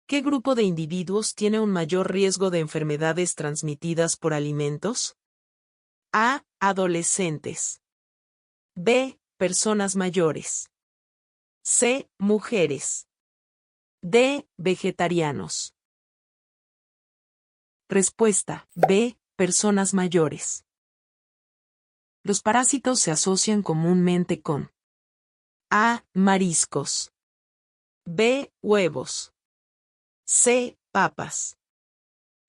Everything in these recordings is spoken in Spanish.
¿Qué grupo de individuos tiene un mayor riesgo de enfermedades transmitidas por alimentos? A. Adolescentes. B. Personas mayores. C. Mujeres. D. Vegetarianos. Respuesta: B. Personas mayores. Los parásitos se asocian comúnmente con A. Mariscos. B. Huevos. C. Papas.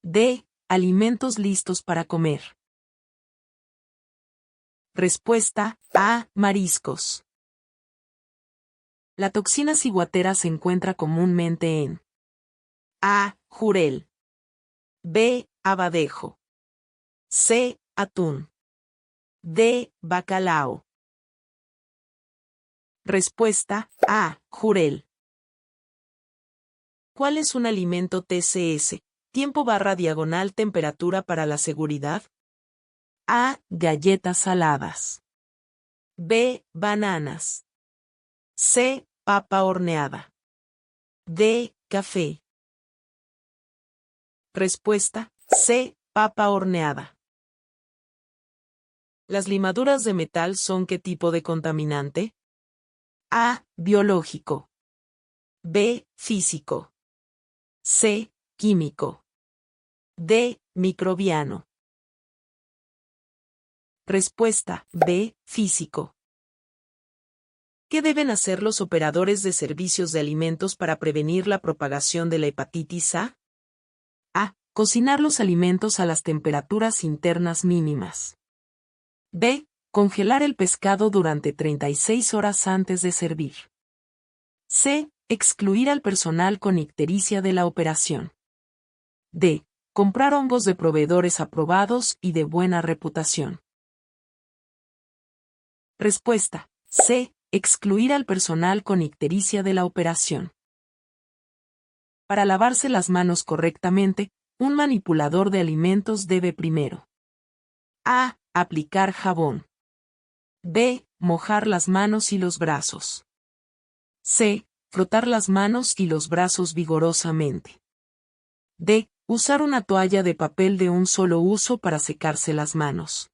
D. Alimentos listos para comer. Respuesta: A. Mariscos. La toxina ciguatera se encuentra comúnmente en A. Jurel. B. Abadejo. C. Atún. D. Bacalao. Respuesta: A. Jurel. ¿Cuál es un alimento TCS? Tiempo/temperatura para la seguridad. A. Galletas saladas. B. Bananas. C. Papa horneada. D. Café. Respuesta: C. Papa horneada. ¿Las limaduras de metal son qué tipo de contaminante? A. Biológico. B. Físico. C. Químico. D. Microbiano. Respuesta: B. Físico. ¿Qué deben hacer los operadores de servicios de alimentos para prevenir la propagación de la hepatitis A? A. Cocinar los alimentos a las temperaturas internas mínimas. B. Congelar el pescado durante 36 horas antes de servir. C. Excluir al personal con ictericia de la operación. D. Comprar hongos de proveedores aprobados y de buena reputación. Respuesta: C. Excluir al personal con ictericia de la operación. Para lavarse las manos correctamente, un manipulador de alimentos debe primero A. Aplicar jabón. B. Mojar las manos y los brazos. C. Frotar las manos y los brazos vigorosamente. D. Usar una toalla de papel de un solo uso para secarse las manos.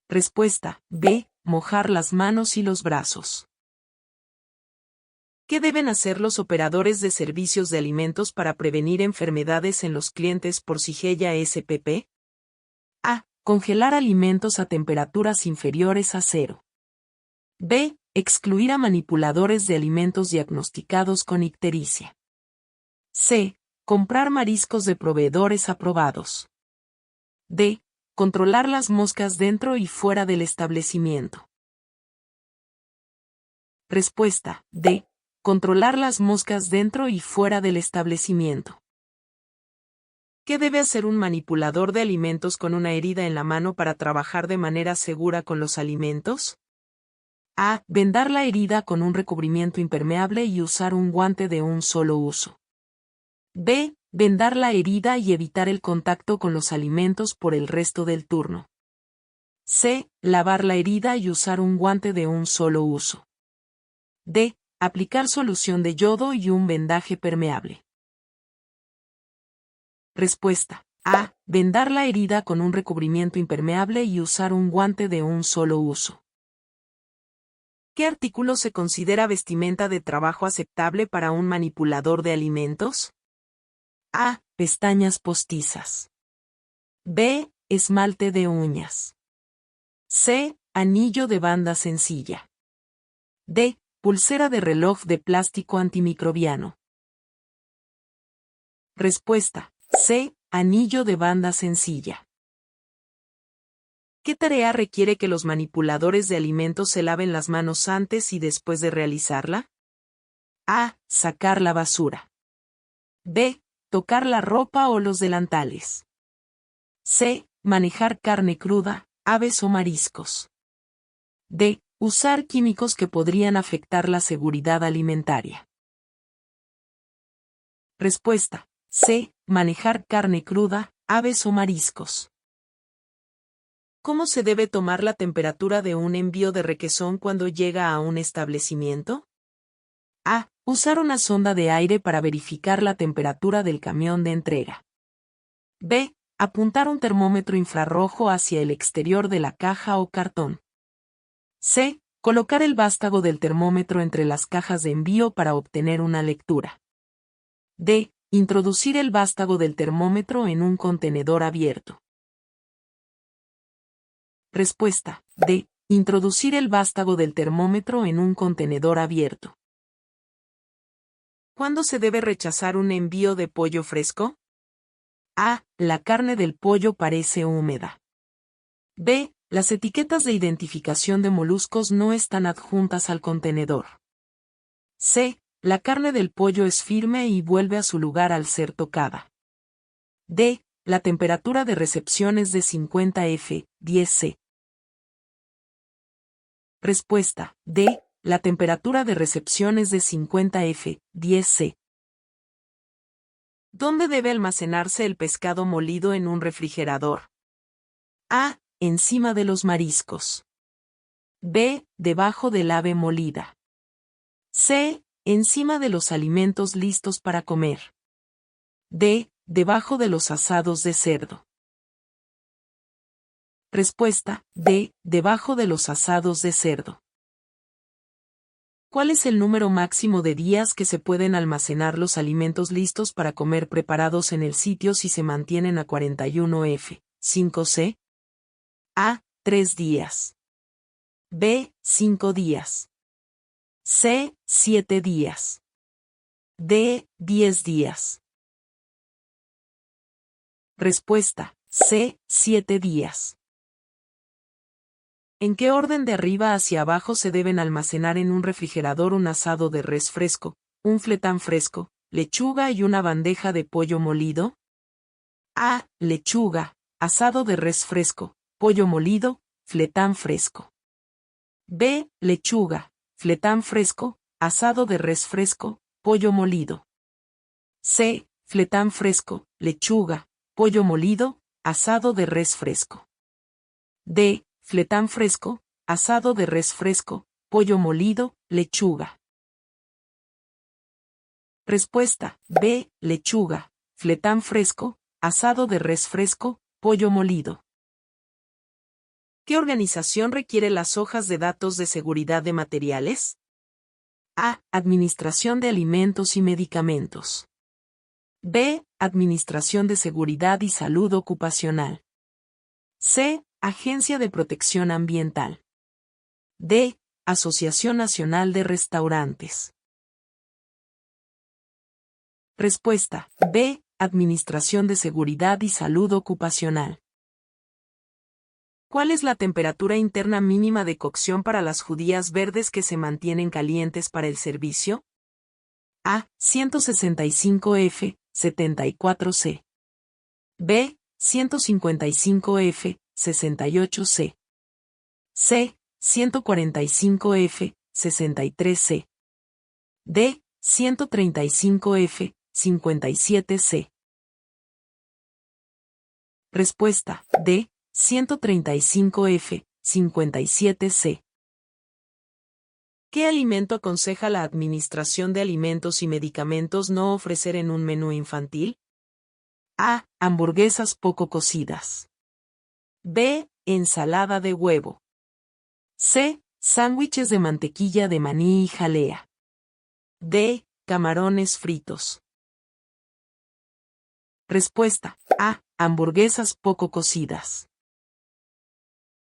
Respuesta: B. Mojar las manos y los brazos. ¿Qué deben hacer los operadores de servicios de alimentos para prevenir enfermedades en los clientes por Shigella spp? A. Congelar alimentos a temperaturas inferiores a 0. B. Excluir a manipuladores de alimentos diagnosticados con ictericia. C. Comprar mariscos de proveedores aprobados. D. Controlar las moscas dentro y fuera del establecimiento. Respuesta: D. Controlar las moscas dentro y fuera del establecimiento. ¿Qué debe hacer un manipulador de alimentos con una herida en la mano para trabajar de manera segura con los alimentos? A. Vendar la herida con un recubrimiento impermeable y usar un guante de un solo uso. B. Vendar la herida y evitar el contacto con los alimentos por el resto del turno. C. Lavar la herida y usar un guante de un solo uso. D. Aplicar solución de yodo y un vendaje permeable. Respuesta: A. Vendar la herida con un recubrimiento impermeable y usar un guante de un solo uso. ¿Qué artículo se considera vestimenta de trabajo aceptable para un manipulador de alimentos? A. Pestañas postizas. B. Esmalte de uñas. C. Anillo de banda sencilla. D. Pulsera de reloj de plástico antimicrobiano. Respuesta: C. Anillo de banda sencilla. ¿Qué tarea requiere que los manipuladores de alimentos se laven las manos antes y después de realizarla? A. Sacar la basura. B. Tocar la ropa o los delantales. C. Manejar carne cruda, aves o mariscos. D. Usar químicos que podrían afectar la seguridad alimentaria. Respuesta: C. Manejar carne cruda, aves o mariscos. ¿Cómo se debe tomar la temperatura de un envío de requesón cuando llega a un establecimiento? A. Usar una sonda de aire para verificar la temperatura del camión de entrega. B. Apuntar un termómetro infrarrojo hacia el exterior de la caja o cartón. C. Colocar el vástago del termómetro entre las cajas de envío para obtener una lectura. D. Introducir el vástago del termómetro en un contenedor abierto. Respuesta. D. Introducir el vástago del termómetro en un contenedor abierto. ¿Cuándo se debe rechazar un envío de pollo fresco? A. La carne del pollo parece húmeda. B. Las etiquetas de identificación de moluscos no están adjuntas al contenedor. C. La carne del pollo es firme y vuelve a su lugar al ser tocada. D. La temperatura de recepción es de 50 F, 10 C. Respuesta. D. La temperatura de recepción es de 50 F, 10 C. ¿Dónde debe almacenarse el pescado molido en un refrigerador? A. Encima de los mariscos. B. Debajo del ave molida. C. Encima de los alimentos listos para comer. D. Debajo de los asados de cerdo. Respuesta. D. Debajo de los asados de cerdo. ¿Cuál es el número máximo de días que se pueden almacenar los alimentos listos para comer preparados en el sitio si se mantienen a 41 F, 5 C? A. 3 días. B. 5 días. C. 7 días. D. 10 días. Respuesta. C. 7 días. ¿En qué orden de arriba hacia abajo se deben almacenar en un refrigerador un asado de res fresco, un fletán fresco, lechuga y una bandeja de pollo molido? A. Lechuga, asado de res fresco, pollo molido, fletán fresco. B. Lechuga, fletán fresco, asado de res fresco, pollo molido. C. Fletán fresco, lechuga, pollo molido, asado de res fresco. D. Fletán fresco, asado de res fresco, pollo molido, lechuga. Respuesta. B. Lechuga, fletán fresco, asado de res fresco, pollo molido. ¿Qué organización requiere las hojas de datos de seguridad de materiales? A. Administración de Alimentos y Medicamentos. B. Administración de Seguridad y Salud Ocupacional. C. Agencia de Protección Ambiental. D. Asociación Nacional de Restaurantes. Respuesta. B. Administración de Seguridad y Salud Ocupacional. ¿Cuál es la temperatura interna mínima de cocción para las judías verdes que se mantienen calientes para el servicio? A. 165 F, 74 C. B. 155 F, 68 C. C. 145 F, 63 C. D. 135 F, 57 C. Respuesta. D. 135 F, 57 C. ¿Qué alimento aconseja la Administración de Alimentos y Medicamentos no ofrecer en un menú infantil? A. Hamburguesas poco cocidas. B. Ensalada de huevo. C. Sándwiches de mantequilla de maní y jalea. D. Camarones fritos. Respuesta. A. Hamburguesas poco cocidas.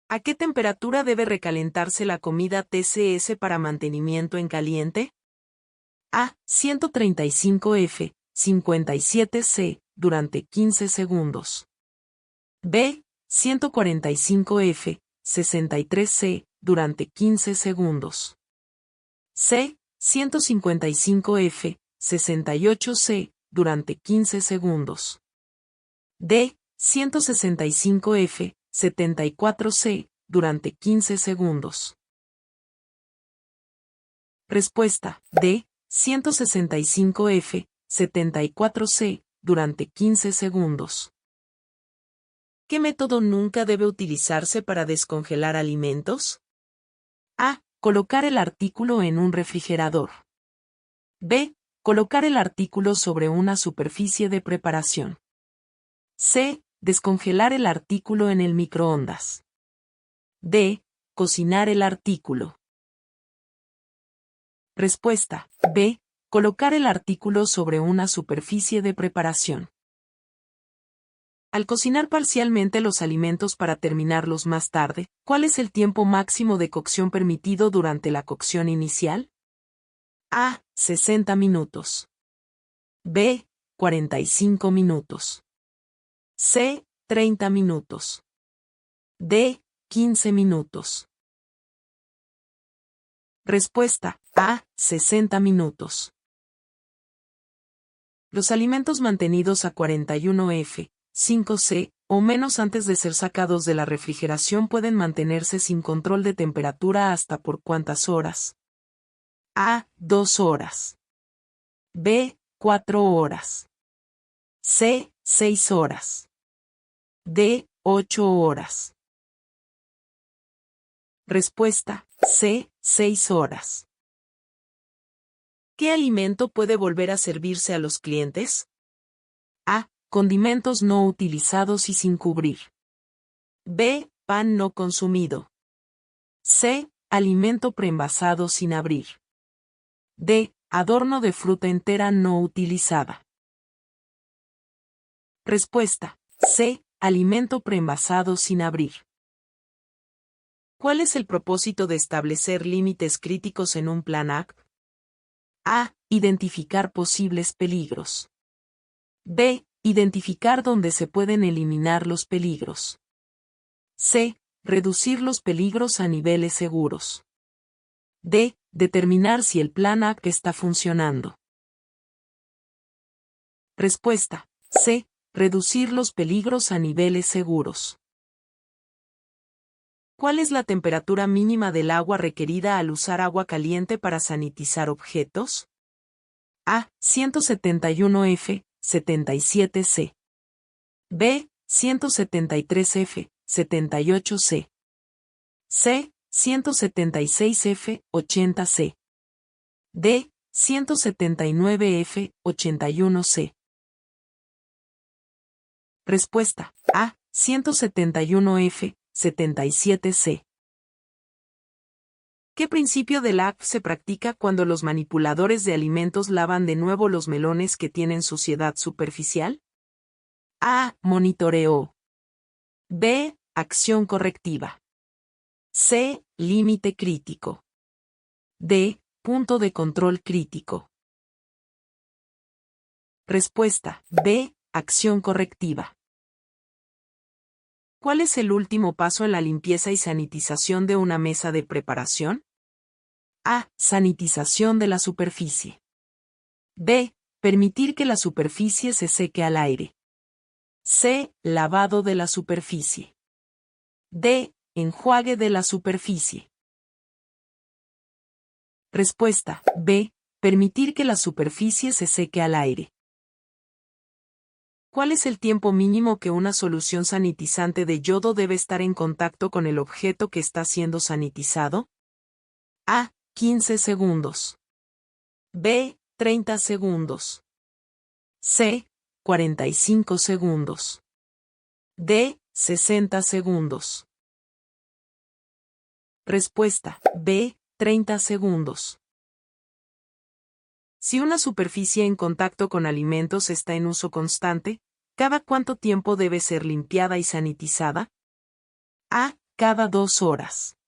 ¿A qué temperatura debe recalentarse la comida TCS para mantenimiento en caliente? A. 135 F, 57 C, durante 15 segundos. B. 145 F, 63 C, durante 15 segundos. C. 155 F, 68 C, durante 15 segundos. D. 165 F, 74 C, durante 15 segundos. Respuesta. D. 165 F, 74 C, durante 15 segundos. ¿Qué método nunca debe utilizarse para descongelar alimentos? A. Colocar el artículo en un refrigerador. B. Colocar el artículo sobre una superficie de preparación. C. Descongelar el artículo en el microondas. D. Cocinar el artículo. Respuesta. B. Colocar el artículo sobre una superficie de preparación. Al cocinar parcialmente los alimentos para terminarlos más tarde, ¿cuál es el tiempo máximo de cocción permitido durante la cocción inicial? A. 60 minutos. B. 45 minutos. C. 30 minutos. D. 15 minutos. Respuesta. A. 60 minutos. Los alimentos mantenidos a 41 F, 5 C, o menos antes de ser sacados de la refrigeración pueden mantenerse sin control de temperatura hasta por ¿cuántas horas? A. 2 horas. B. 4 horas. C. 6 horas. D. 8 horas. Respuesta. C. 6 horas. ¿Qué alimento puede volver a servirse a los clientes? A. Condimentos no utilizados y sin cubrir. B. Pan no consumido. C. Alimento preenvasado sin abrir. D. Adorno de fruta entera no utilizada. Respuesta. C. Alimento preenvasado sin abrir. ¿Cuál es el propósito de establecer límites críticos en un plan AC? A. Identificar posibles peligros. B. Identificar dónde se pueden eliminar los peligros. C. Reducir los peligros a niveles seguros. D. Determinar si el plan AC está funcionando. Respuesta. C. Reducir los peligros a niveles seguros. ¿Cuál es la temperatura mínima del agua requerida al usar agua caliente para sanitizar objetos? A. 171 F, 77 C. B. 173 F, 78 C. C. 176 F, 80 C. D. 179 F, 81 C. Respuesta. A. 171 F, 77 C. ¿Qué principio del AC se practica cuando los manipuladores de alimentos lavan de nuevo los melones que tienen suciedad superficial? A. Monitoreo. B. Acción correctiva. C. Límite crítico. D. Punto de control crítico. Respuesta. B. Acción correctiva. ¿Cuál es el último paso en la limpieza y sanitización de una mesa de preparación? A. Sanitización de la superficie. B. Permitir que la superficie se seque al aire. C. Lavado de la superficie. D. Enjuague de la superficie. Respuesta. B. Permitir que la superficie se seque al aire. ¿Cuál es el tiempo mínimo que una solución sanitizante de yodo debe estar en contacto con el objeto que está siendo sanitizado? A. 15 segundos. B. 30 segundos. C. 45 segundos. D. 60 segundos. Respuesta. B. 30 segundos. Si una superficie en contacto con alimentos está en uso constante, ¿cada cuánto tiempo debe ser limpiada y sanitizada? A. Cada 2 horas.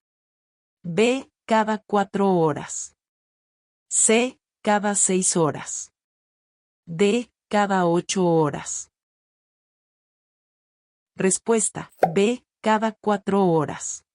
B. Cada 4 horas. C. Cada 6 horas. D. Cada 8 horas. Respuesta. B. Cada 4 horas.